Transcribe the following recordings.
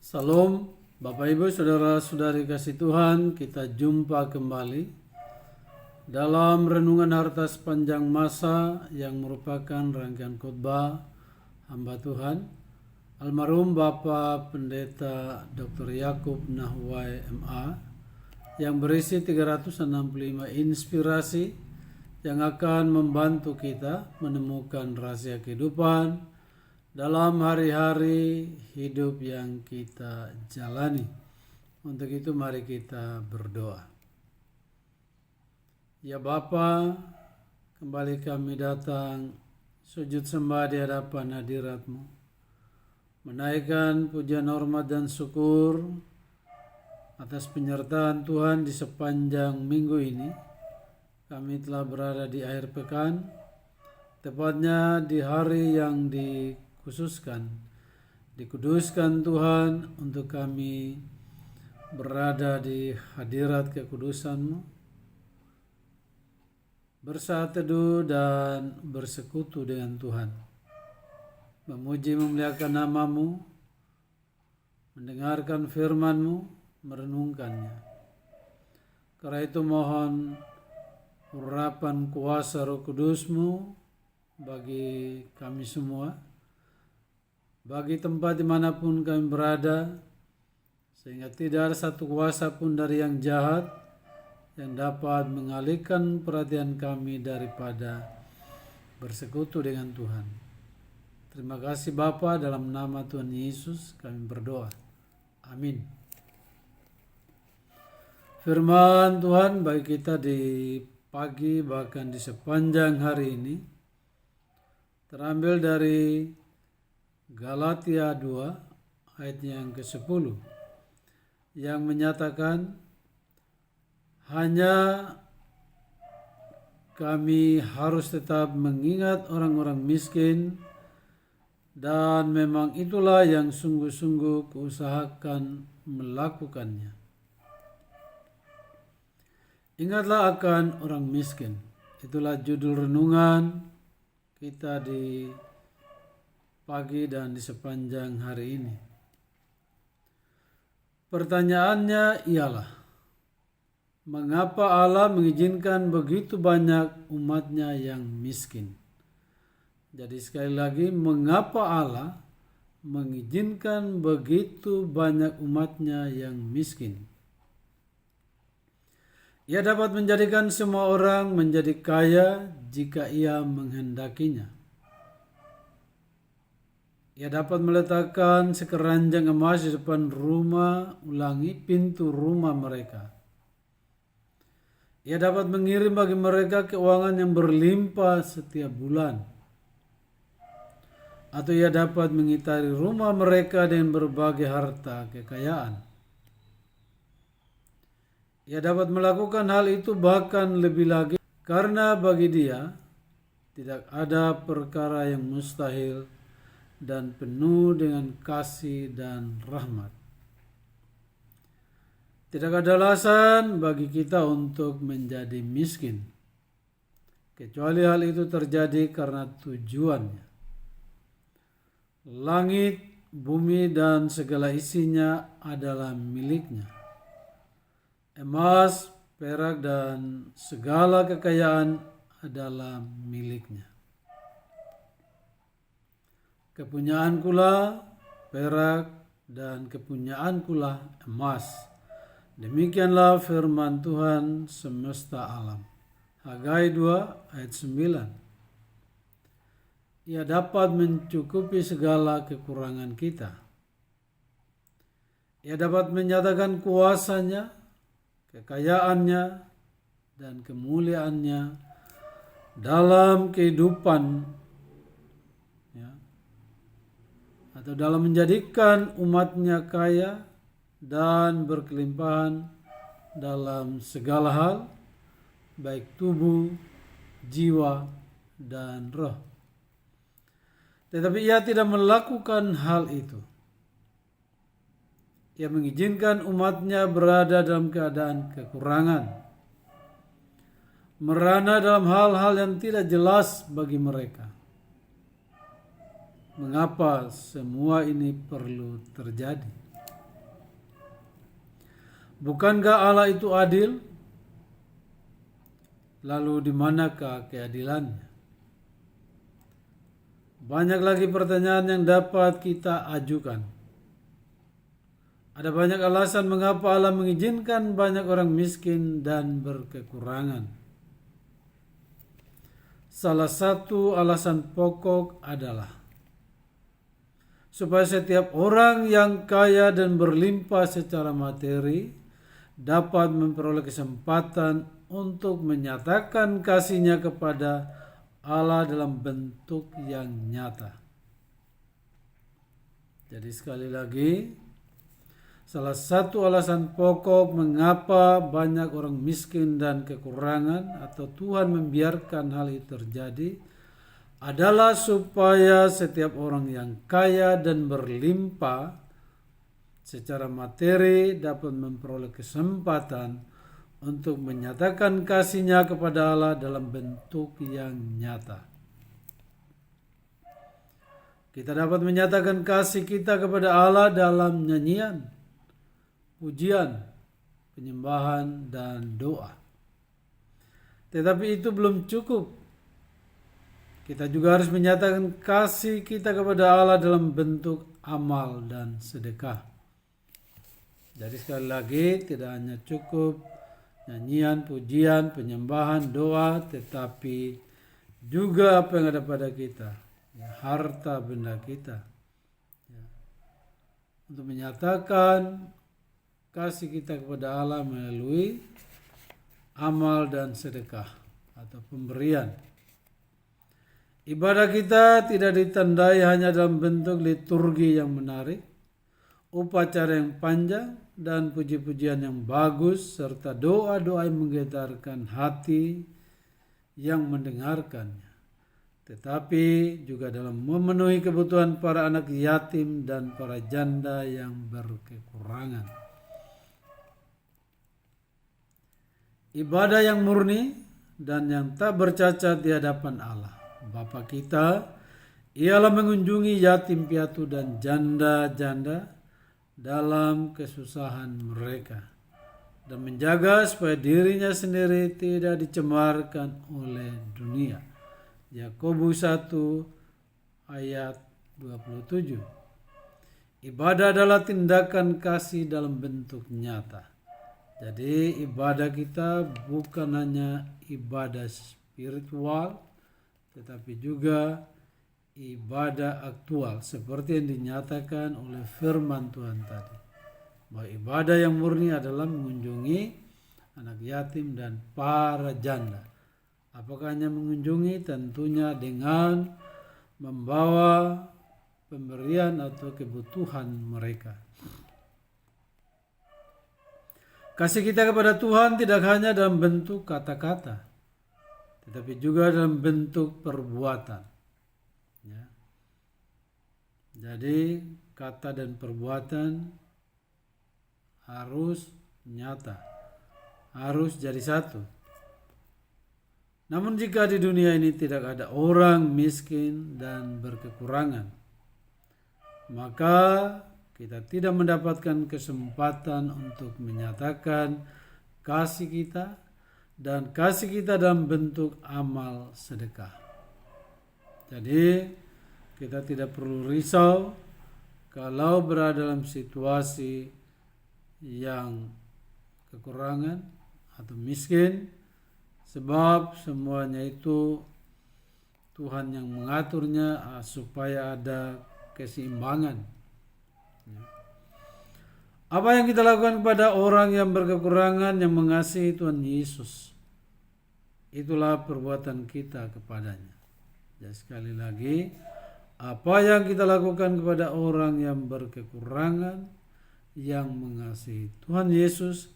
Salam, Bapak Ibu, Saudara-saudari kasih Tuhan, kita jumpa kembali dalam renungan harta sepanjang masa yang merupakan rangkaian khotbah hamba Tuhan almarhum Bapak Pendeta Dr. Yakub Nahwai MA yang berisi 365 inspirasi yang akan membantu kita menemukan rahasia kehidupan dalam hari-hari hidup yang kita jalani. Untuk itu mari kita berdoa. Ya Bapa, kembali kami datang sujud sembah di hadapan hadirat-Mu, menaikkan pujian, hormat dan syukur atas penyertaan Tuhan di sepanjang minggu ini. Kami telah berada di akhir pekan, tepatnya di hari yang dikuduskan Tuhan untuk kami berada di hadirat kekudusan-Mu, bersaat teduh dan bersekutu dengan Tuhan, memuji memuliakan nama-Mu, mendengarkan firman-Mu, merenungkannya. Karena itu mohon urapan kuasa Roh Kudus-Mu bagi kami semua, bagi tempat dimanapun kami berada, sehingga tidak ada satu kuasa pun dari yang jahat yang dapat mengalihkan perhatian kami daripada bersekutu dengan Tuhan. Terima kasih Bapa, dalam nama Tuhan Yesus kami berdoa. Amin. Firman Tuhan bagi kita di pagi bahkan di sepanjang hari ini terambil dari Galatia 2 ayat yang ke-10 yang menyatakan, hanya kami harus tetap mengingat orang-orang miskin, dan memang itulah yang sungguh-sungguh kuusahakan melakukannya. Ingatlah akan orang miskin. Itulah judul renungan kita di pagi dan di sepanjang hari ini. Pertanyaannya ialah, mengapa Allah mengizinkan begitu banyak umatnya yang miskin? Jadi sekali lagi, mengapa Allah mengizinkan begitu banyak umatnya yang miskin? Ia dapat menjadikan semua orang menjadi kaya jika ia menghendakinya. Ia dapat meletakkan sekeranjang emas di depan rumah, ulangi, pintu rumah mereka. Ia dapat mengirim bagi mereka keuangan yang berlimpah setiap bulan. Atau ia dapat mengitari rumah mereka dengan berbagai harta kekayaan. Ia dapat melakukan hal itu bahkan lebih lagi, karena bagi Dia tidak ada perkara yang mustahil dan penuh dengan kasih dan rahmat. Tidak ada alasan bagi kita untuk menjadi miskin, kecuali hal itu terjadi karena tujuannya. Langit, bumi dan segala isinya adalah miliknya. Emas, perak dan segala kekayaan adalah miliknya. Kepunyaankulah perak dan kepunyaankulah emas. Demikianlah firman Tuhan semesta alam. Hagai 2 ayat 9. Ia dapat mencukupi segala kekurangan kita. Ia dapat menyatakan kuasanya, kekayaannya, dan kemuliaannya dalam kehidupan, atau dalam menjadikan umatnya kaya dan berkelimpahan dalam segala hal, baik tubuh, jiwa, dan roh. Tetapi ia tidak melakukan hal itu. Ia mengizinkan umatnya berada dalam keadaan kekurangan, merana dalam hal-hal yang tidak jelas bagi mereka. Mengapa semua ini perlu terjadi? Bukankah Allah itu adil? Lalu di manakah keadilannya? Banyak lagi pertanyaan yang dapat kita ajukan. Ada banyak alasan mengapa Allah mengizinkan banyak orang miskin dan berkekurangan. Salah satu alasan pokok adalah supaya setiap orang yang kaya dan berlimpah secara materi dapat memperoleh kesempatan untuk menyatakan kasihnya kepada Allah dalam bentuk yang nyata. Jadi sekali lagi, salah satu alasan pokok mengapa banyak orang miskin dan kekurangan atau Tuhan membiarkan hal itu terjadi adalah supaya setiap orang yang kaya dan berlimpah secara materi dapat memperoleh kesempatan untuk menyatakan kasihnya kepada Allah dalam bentuk yang nyata. Kita dapat menyatakan kasih kita kepada Allah dalam nyanyian, pujian, penyembahan, dan doa. Tetapi itu belum cukup. Kita juga harus menyatakan kasih kita kepada Allah dalam bentuk amal dan sedekah. Jadi sekali lagi, tidak hanya cukup nyanyian, pujian, penyembahan, doa, tetapi juga apa yang ada pada kita, ya, harta benda kita, ya, untuk menyatakan kasih kita kepada Allah melalui amal dan sedekah atau pemberian. Ibadah kita tidak ditandai hanya dalam bentuk liturgi yang menarik, upacara yang panjang, dan puji-pujian yang bagus, serta doa-doa yang menggetarkan hati yang mendengarkannya. Tetapi juga dalam memenuhi kebutuhan para anak yatim dan para janda yang berkekurangan. Ibadah yang murni dan yang tak bercacat di hadapan Allah Bapa kita ialah mengunjungi yatim piatu dan janda-janda dalam kesusahan mereka dan menjaga supaya dirinya sendiri tidak dicemarkan oleh dunia. Yakobus 1 ayat 27. Ibadah adalah tindakan kasih dalam bentuk nyata. Jadi ibadah kita bukan hanya ibadah spiritual, tetapi juga ibadah aktual seperti yang dinyatakan oleh firman Tuhan tadi, bahwa ibadah yang murni adalah mengunjungi anak yatim dan para janda. Apakah hanya mengunjungi? Tentunya dengan membawa pemberian atau kebutuhan mereka. Kasih kita kepada Tuhan tidak hanya dalam bentuk kata-kata, tetapi juga dalam bentuk perbuatan. Ya. Jadi kata dan perbuatan harus nyata, harus jadi satu. Namun jika di dunia ini tidak ada orang miskin dan berkekurangan, maka kita tidak mendapatkan kesempatan untuk menyatakan kasih kita dan kasih kita dalam bentuk amal sedekah. Jadi kita tidak perlu risau kalau berada dalam situasi yang kekurangan atau miskin, sebab semuanya itu Tuhan yang mengaturnya supaya ada keseimbangan. Apa yang kita lakukan kepada orang yang berkekurangan yang mengasihi Tuhan Yesus, itulah perbuatan kita kepadanya. Ya, sekali lagi, apa yang kita lakukan kepada orang yang berkekurangan yang mengasihi Tuhan Yesus,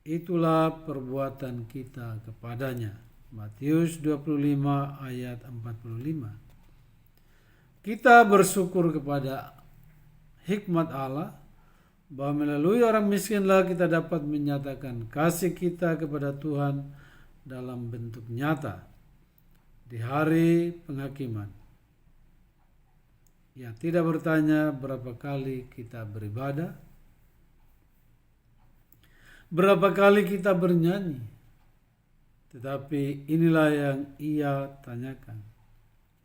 itulah perbuatan kita kepadanya. Matius 25 ayat 45. Kita bersyukur kepada hikmat Allah bahwa melalui orang miskinlah kita dapat menyatakan kasih kita kepada Tuhan dalam bentuk nyata di hari penghakiman. Ya, tidak bertanya berapa kali kita beribadah, Berapa kali kita bernyanyi, tetapi inilah yang ia tanyakan.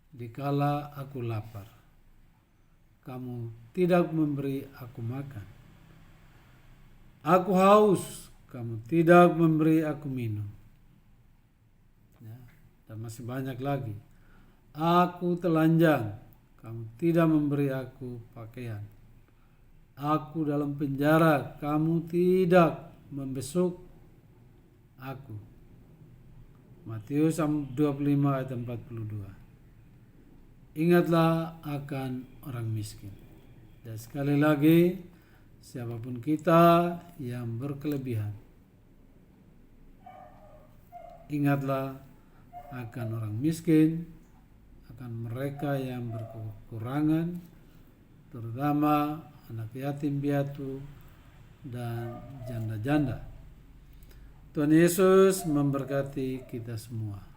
Dikala aku lapar, kamu tidak memberi aku makan. Aku haus, kamu tidak memberi aku minum. Ya, dan masih banyak lagi. Aku telanjang, kamu tidak memberi aku pakaian. Aku dalam penjara, kamu tidak membesuk aku. Matius 25 ayat 42. Ingatlah akan orang miskin. Dan sekali lagi, siapapun kita yang berkelebihan, ingatlah akan orang miskin, akan mereka yang berkekurangan, terutama anak yatim piatu dan janda-janda. Tuhan Yesus memberkati kita semua.